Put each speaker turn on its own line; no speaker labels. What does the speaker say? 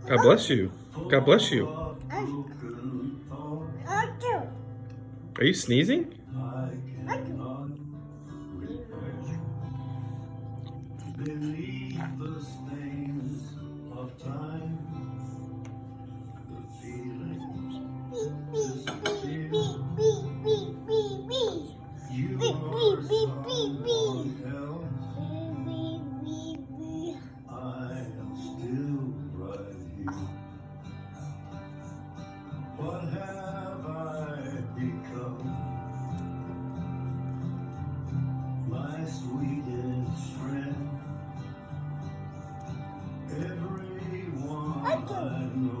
God bless you. God bless you. Are you sneezing?
Beneath the stains of time, the feelings disappear. You are someone else. I am still right here. What have I become? My sweetest friend. Everyone I know